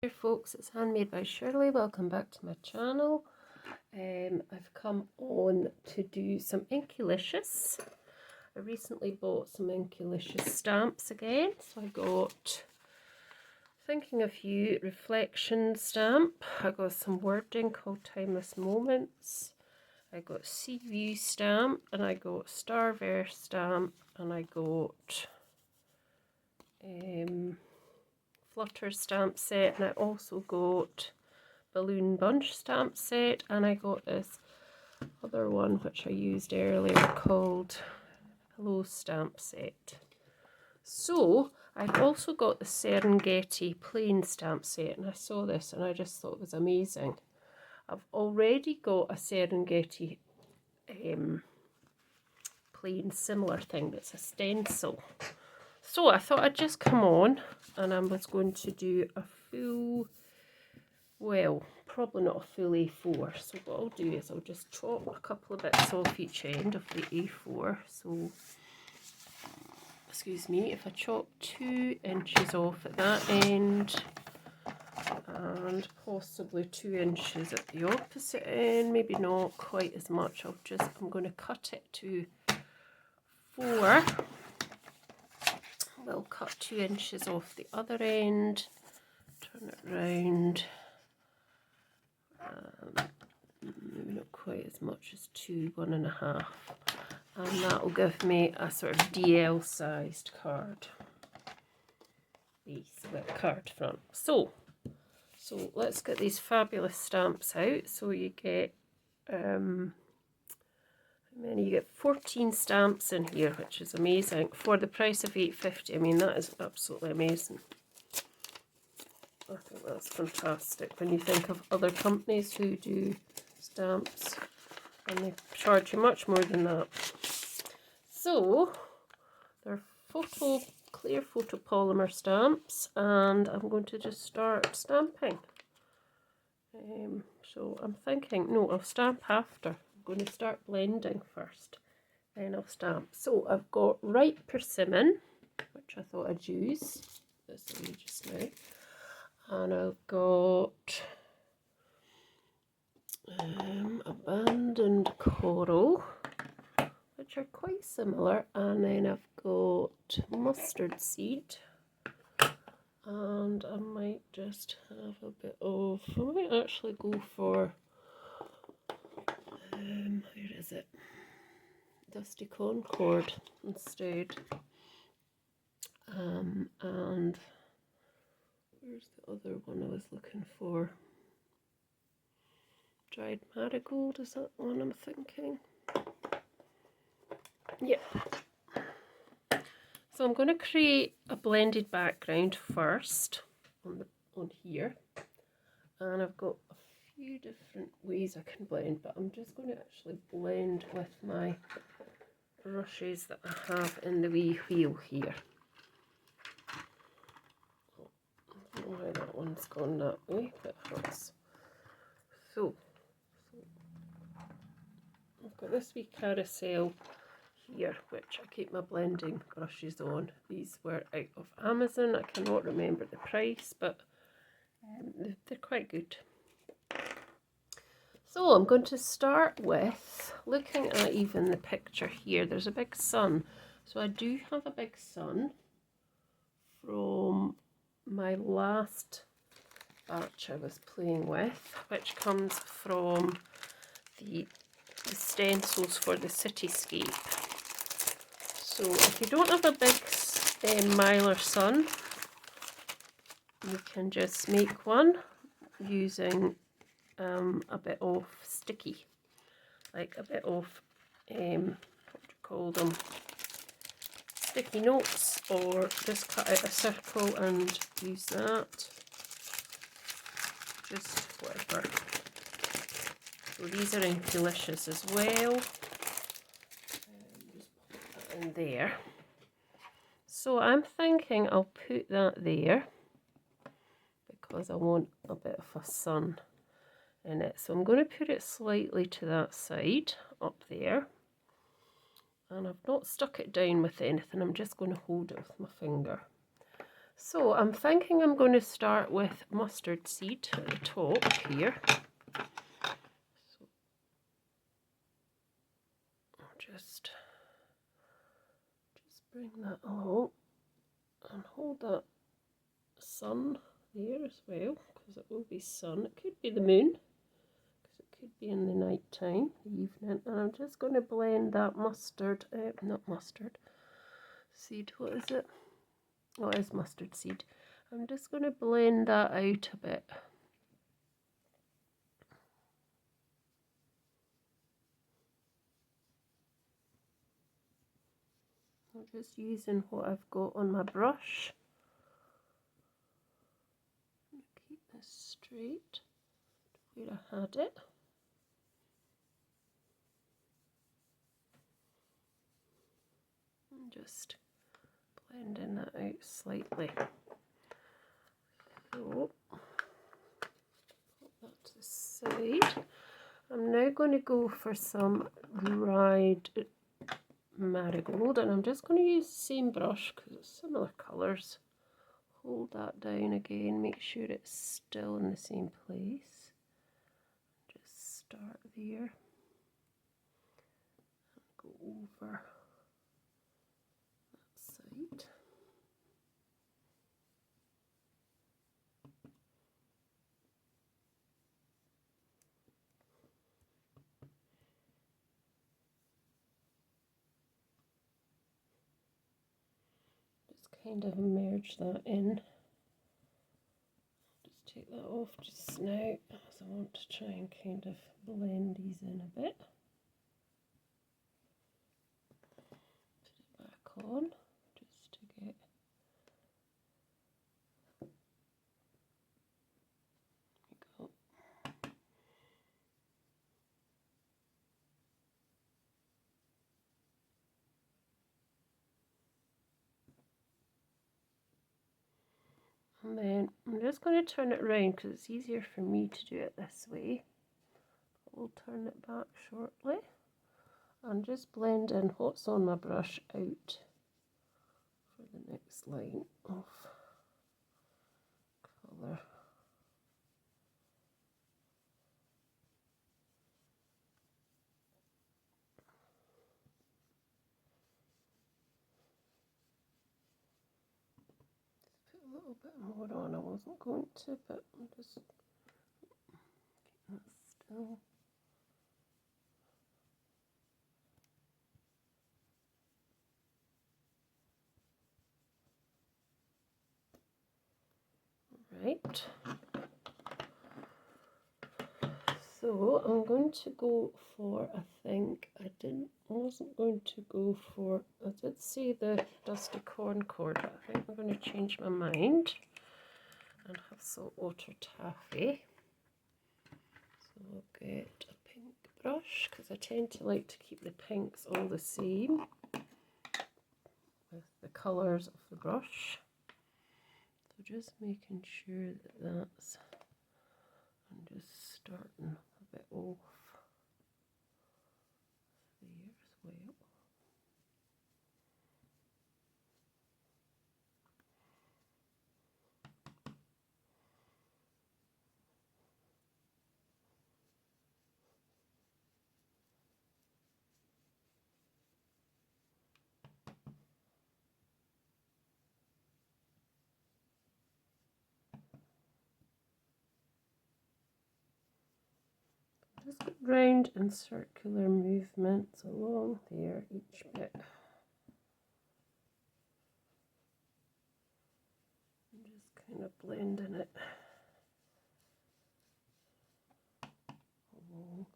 Hey folks, it's Handmade by Shirley. Welcome back to my channel. I've come on to do some Inkylicious. I recently bought some Inkylicious stamps again. So I got Thinking of You reflection stamp. I got some wording called Timeless Moments. I got Sea View stamp, and I got Starverse stamp, and I got Flutter stamp set, and I also got Balloon Bunch stamp set, and I got this other one which I used earlier called Hello stamp set. So I've also got the Serengeti Plains stamp set, and I saw this and I just thought it was amazing. I've already got a Serengeti Plains similar thing that's a stencil. So I thought I'd just come on and I was going to do a full, well, probably not a full A4. So what I'll do is I'll just chop a couple of bits off each end of the A4. So, excuse me, if I chop 2 inches off at that end and possibly 2 inches at the opposite end, maybe not quite as much, I'm going to cut it to 4. We'll cut 2 inches off the other end, turn it round, maybe not quite as much as 2, 1.5, and that will give me a sort of DL sized card base with a card front. So let's get these fabulous stamps out. So you get you get 14 stamps in here, which is amazing for the price of £8.50. I mean, that is absolutely amazing. I think that's fantastic when you think of other companies who do stamps and they charge you much more than that. So they're clear photopolymer stamps, and I'm going to just start stamping. So I'm thinking, no, I'll stamp after. I'm going to start blending first, then I'll stamp. So I've got ripe persimmon, which I thought I'd use this way just now, and I've got abandoned coral, which are quite similar, and then I've got mustard seed, and I might just have a bit of, I might actually go for where is it, Dusty Concord instead, and where's the other one I was looking for? Dried marigold, is that one I'm thinking? Yeah. So I'm going to create a blended background first on here, and I've got a few different ways I can blend, but I'm just going to actually blend with my brushes that I have in the wee wheel here. I don't know why that one's gone that way, but it helps. So I've got this wee carousel here, which I keep my blending brushes on. These were out of Amazon. I cannot remember the price, but they're quite good. So I'm going to start with looking at even the picture here. There's a big sun. So I do have a big sun from my last batch I was playing with, which comes from the stencils for the cityscape. So if you don't have a big Mylar sun, you can just make one using a bit of sticky, like a bit of what do you call them, sticky notes, or just cut out a circle and use that, just whatever. So these are Inkylicious as well. Just put that in there. So I'm thinking I'll put that there because I want a bit of a sun in it. So I'm going to put it slightly to that side up there, and I've not stuck it down with anything. I'm just going to hold it with my finger. So I'm thinking I'm going to start with mustard seed at the top here. So I'll just bring that along and hold that sun there as well, because it will be sun. It could be the moon, because it could be in the night time, the evening. And I'm just going to blend that mustard, not mustard seed, what is it? Oh, it is mustard seed. I'm just going to blend that out a bit. I'm just using what I've got on my brush. Keep this straight where I had it. And just blending that out slightly. So, put that to the side. I'm now going to go for some dried marigold, and I'm just going to use the same brush because it's similar colours. Hold that down again, make sure it's still in the same place. Just start there and go over that side. Kind of merge that in. Just take that off just now, as I want to try and kind of blend these in a bit. Put it back on just to get go. And then I'm just going to turn it around because it's easier for me to do it this way. We'll turn it back shortly and just blend in what's on my brush out for the next line of colour. Just put a little bit more on. I wasn't going to, but I'm just keep that still. Right, so I'm going to go for, I wasn't going to go for, I did see the dusty corn cord, but I think I'm going to change my mind and have saltwater taffy. So I'll get a pink brush, because I tend to like to keep the pinks all the same with the colours of the brush. So just making sure that that's, I'm just starting a bit off there as well. Just go round in circular movements along there each bit. And just kind of blending it along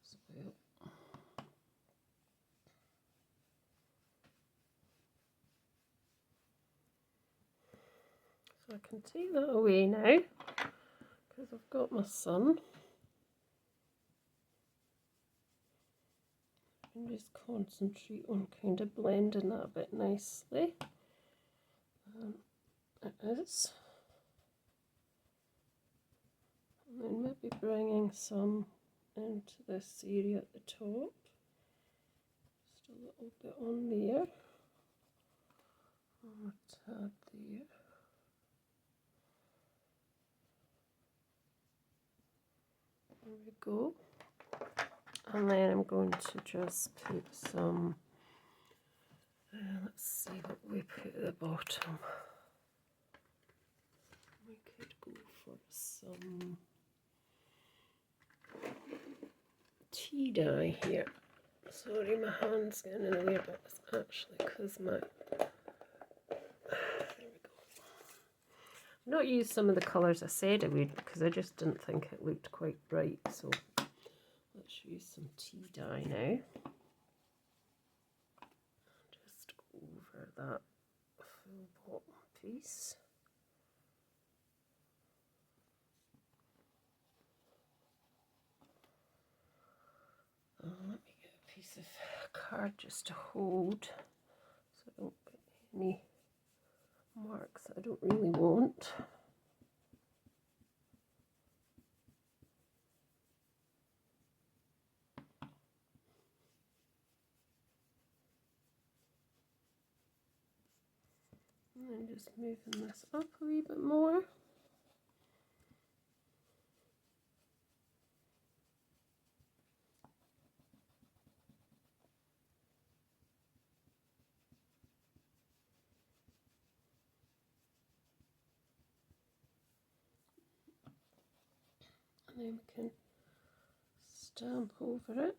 as well. So I can take that away now because I've got my sun. And just concentrate on kind of blending that a bit nicely. It is. And then maybe bringing some into this area at the top. Just a little bit on there. tad there. There we go. And then I'm going to just put some, let's see what we put at the bottom. We could go for some tea dye here. Sorry, my hand's getting in the way, but it's actually because my... There we go. I've not used some of the colours I said I would because I just didn't think it looked quite bright, so let's use some tea dye now. Just go over that full bottom piece. Let me get a piece of card just to hold so I don't get any marks that I don't really want. And then just moving this up a wee bit more. And then we can stamp over it.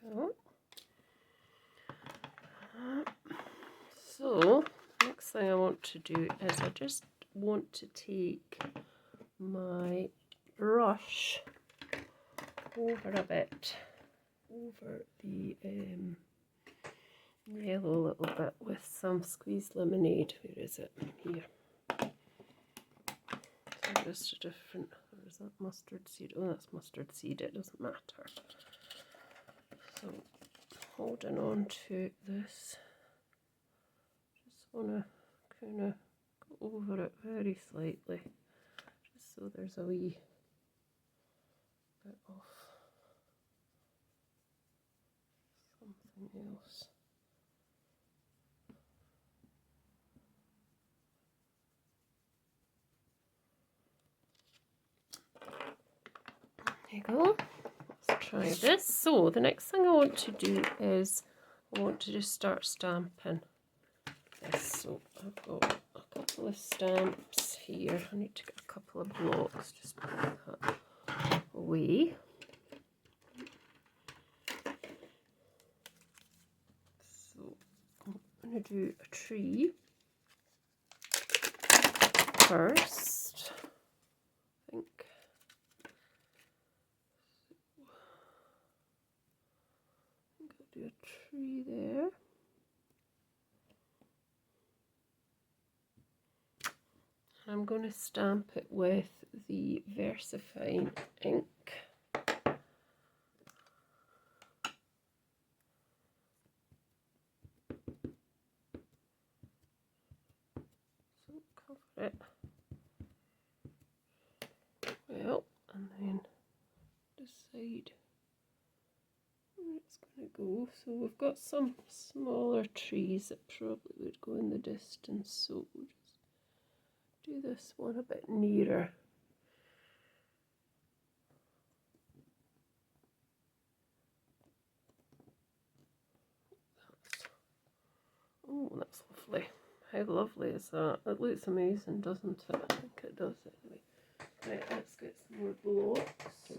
Go. So, next thing I want to do is I just want to take my brush over a bit, over the yellow a little bit with some squeezed lemonade. Where is it? Here. So just a different, or is that mustard seed? Oh, that's mustard seed, it doesn't matter. So, holding on to this, just want to kind of go over it very slightly, just so there's a wee bit of something else. There you go. Let's try this. So the next thing I want to do is I want to just start stamping this. So I've got a couple of stamps here. I need to get a couple of blocks. Just put that away. So I'm going to do a tree first, I think. I'll do a tree there. I'm going to stamp it with the VersaFine ink. So cover it well, and then decide where it's going to go. So we've got some smaller trees that probably would go in the distance, so we'll just do this one a bit nearer. Oh, that's lovely. How lovely is that? It looks amazing, doesn't it? I think it does anyway. Right, let's get some more blocks.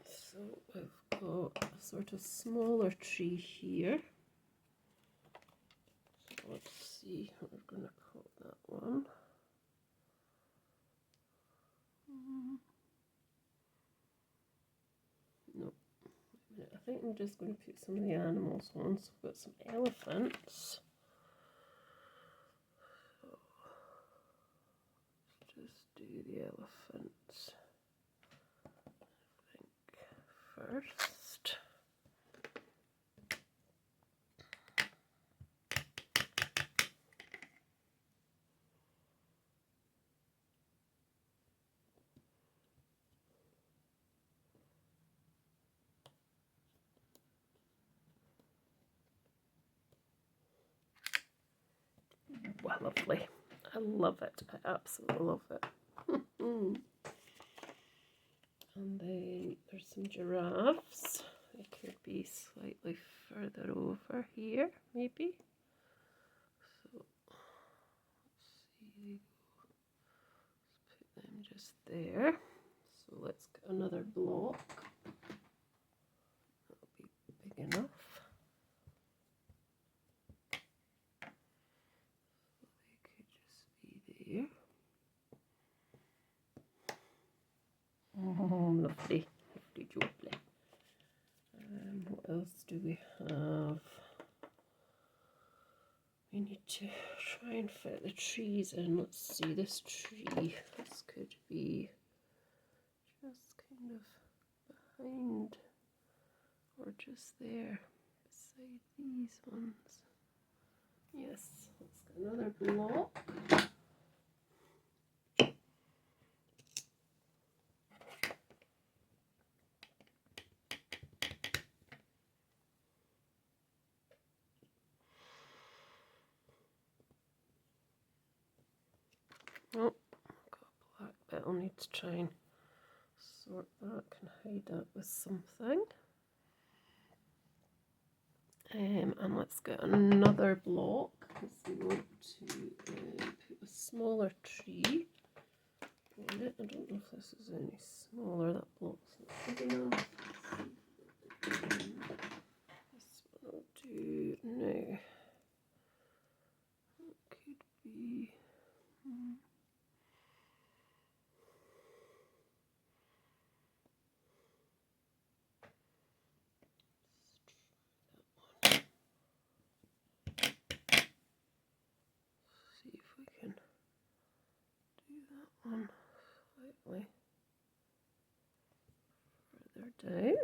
So I've got a sort of smaller tree here. So let's see what we're going to call that one. No, think I'm just going to put some of the animals on. So we've got some elephants. So just do the elephants, I think, first. Wow, lovely. I love it. I absolutely love it. And then there's some giraffes. They could be slightly further over here, maybe. So let's see. Let's put them just there. So let's get another block. That'll be big enough. There. Oh, lovely, lovely jubbly. What else do we have? We need to try and fit the trees in. Let's see, this tree. This could be just kind of behind or just there beside these ones. Yes, let's get another block. Oh, I've got a black bit. I'll need to try and sort that and hide that with something. And let's get another block because we want to put a smaller tree on it. I don't know if this is any smaller. That block's not big enough. This one I'll do now. It could be. See if we can do that one slightly further down.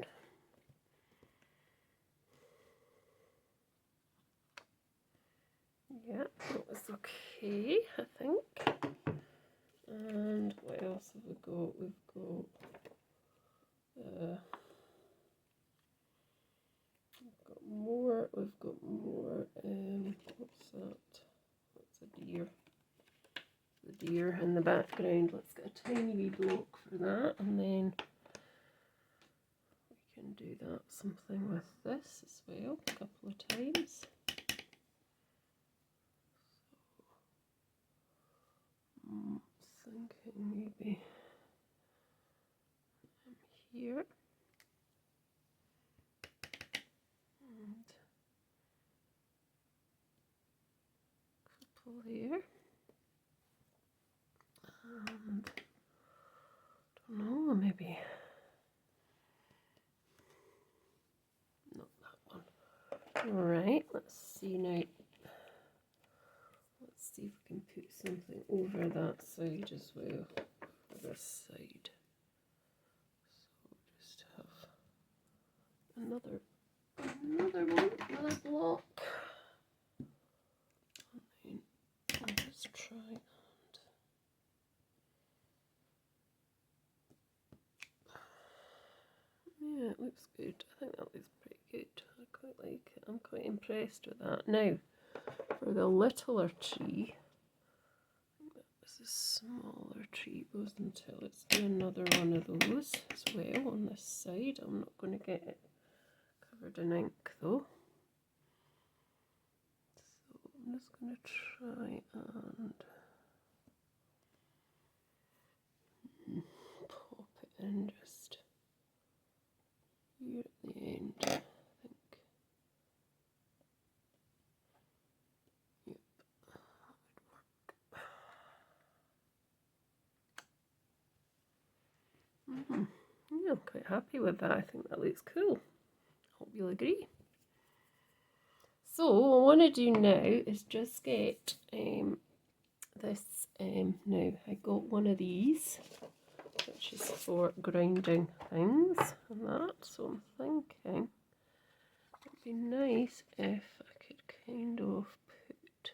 Yeah, that was okay, I think. And what else have we got? We've got more. We've got more. What's that? That's a deer. The deer in the background. Let's get a tiny wee block for that, and then we can do that something with this as well a couple of times. So, thinking maybe here. And a couple there. And don't know, maybe not that one. Alright, let's see now. Let's see if we can put something over that side as well for this side. So just have another one, another block. And then I'll just try and yeah, it looks good. I think that looks pretty good. I quite like it. I'm quite impressed with that. Now, for the littler tree, this is a smaller tree, wasn't it? Let's do another one of those as well on this side. I'm not going to get it covered in ink though. So I'm just going to try and pop it in just here at the end, I think. Yep, that would work. Yeah, I'm quite happy with that. I think that looks cool. you'll agree. So what I want to do now is just get this, now I got one of these, which is for grinding things and that, so I'm thinking it'd be nice if I could kind of put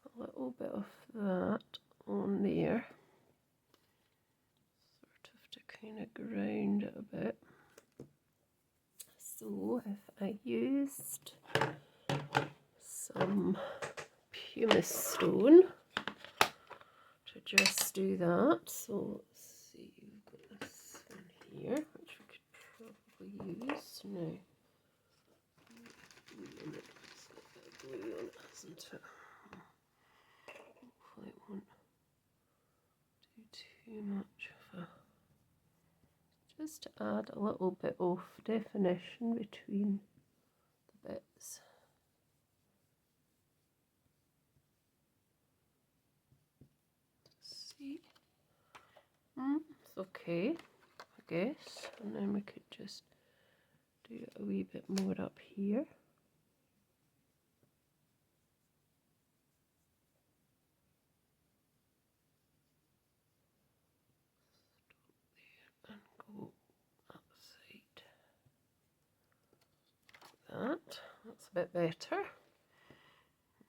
a little bit of that on there, sort of to kind of ground it a bit. So if I used some pumice stone to just do that, so let's see, we've got this one here, which we could probably use now. It's got a bit of glue on it, hasn't it? Hopefully it won't do too much of a, just to add a little bit of definition between the bits. See, it's okay, I guess, and then we could just do a wee bit more up here. Stop there and go that side. Like that. That's a bit better.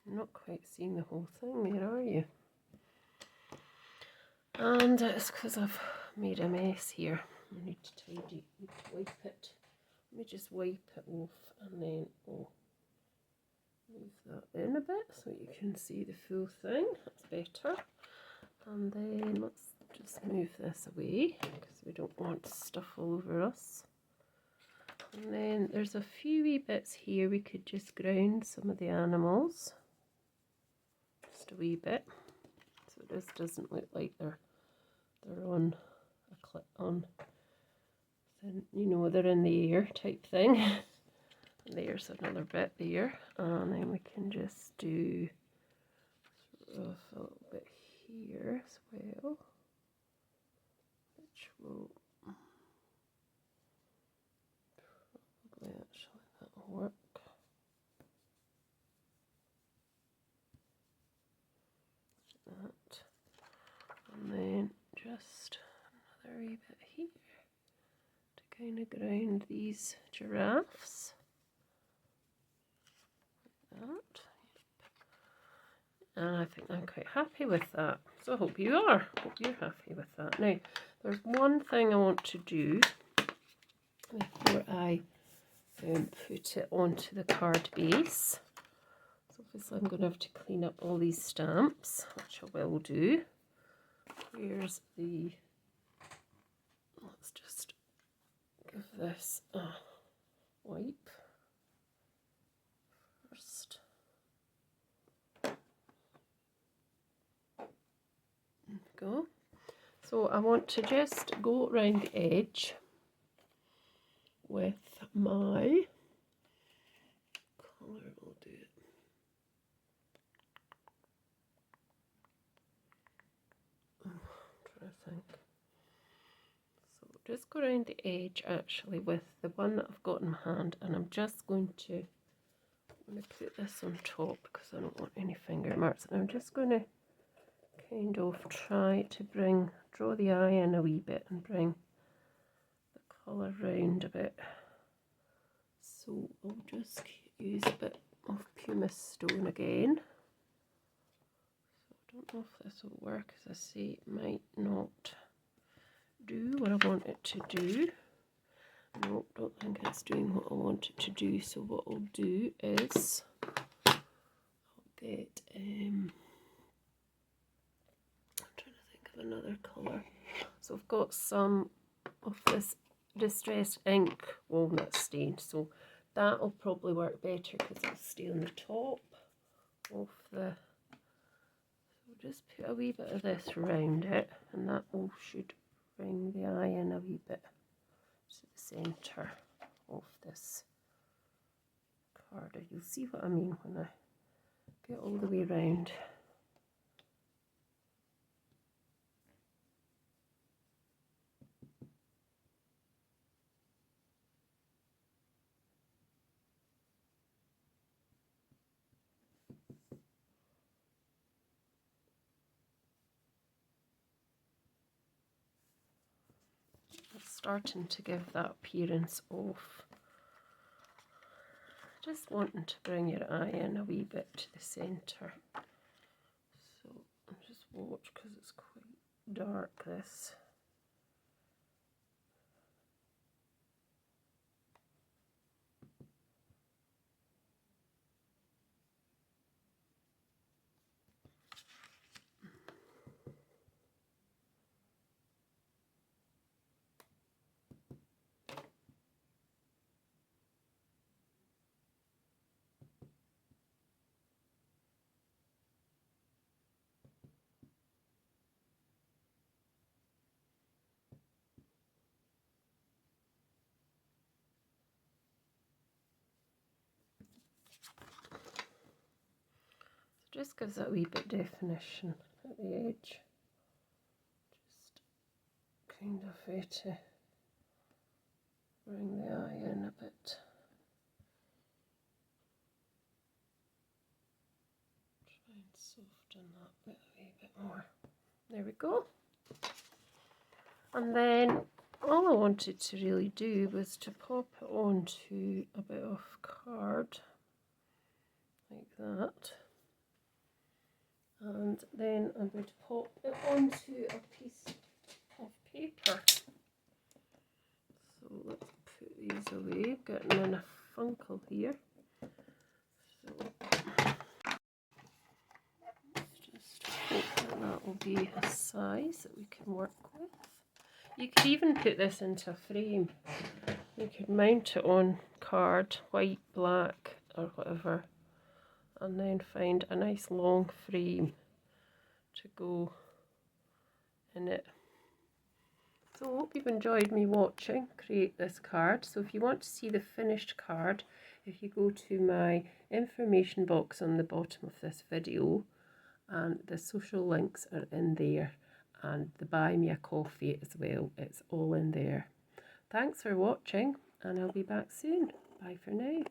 You're not quite seeing the whole thing there, are you? And it's because I've made a mess here. I need to tidy, I need to wipe it. Let me just wipe it off and then I'll move that in a bit so you can see the full thing. That's better. And then let's just move this away because we don't want stuff all over us. And then there's a few wee bits here we could just ground some of the animals. Just a wee bit. So this doesn't look like they're on a clip on, then, you know, they're in the air type thing. And there's another bit there, and then we can just do sort of a little bit here as well, which will probably actually, that'll work. That, and then just another wee bit here to kind of ground these giraffes. Like that. And I think I'm quite happy with that. So I hope you are. Hope you're happy with that. Now, there's one thing I want to do before I put it onto the card base. So obviously I'm going to have to clean up all these stamps, which I will do. Here's the, let's just give this a wipe first. There we go. So I want to just go around the edge with my colour, we'll do it. I'm trying to think. So just go around the edge actually with the one that I've got in my hand, and I'm just going to, put this on top because I don't want any finger marks, and I'm just going to kind of try to draw the eye in a wee bit and bring the colour round a bit. So I'll just use a bit of pumice stone again. So I don't know if this will work, as I say, it might not do what I want it to do. No, don't think it's doing what I want it to do. So what I'll do is I'll get I'm trying to think of another colour. So I've got some of this Distress ink walnut stain, so that will probably work better because it'll stay on the top of the, so just put a wee bit of this around it, and that all should bring the eye in a wee bit to the centre of this card. You'll see what I mean when I get all the way round. starting to give that appearance of just wanting to bring your eye in a wee bit to the centre. So just watch because it's quite dark, this. Just gives that a wee bit of definition at the edge. Just kind of way to bring the eye in a bit. Try and soften that bit a wee bit more. There we go. And then all I wanted to really do was to pop it onto a bit of card like that. And then I'm going to pop it onto a piece of paper. So let's put these away, getting in a funkle here. So let's just hope that that will be a size that we can work with. You could even put this into a frame. You could mount it on card, white, black or whatever, and then find a nice long frame to go in it. So I hope you've enjoyed me watching create this card. So if you want to see the finished card, if you go to my information box on the bottom of this video, and the social links are in there, and the buy me a coffee as well, it's all in there. Thanks for watching, and I'll be back soon. Bye for now.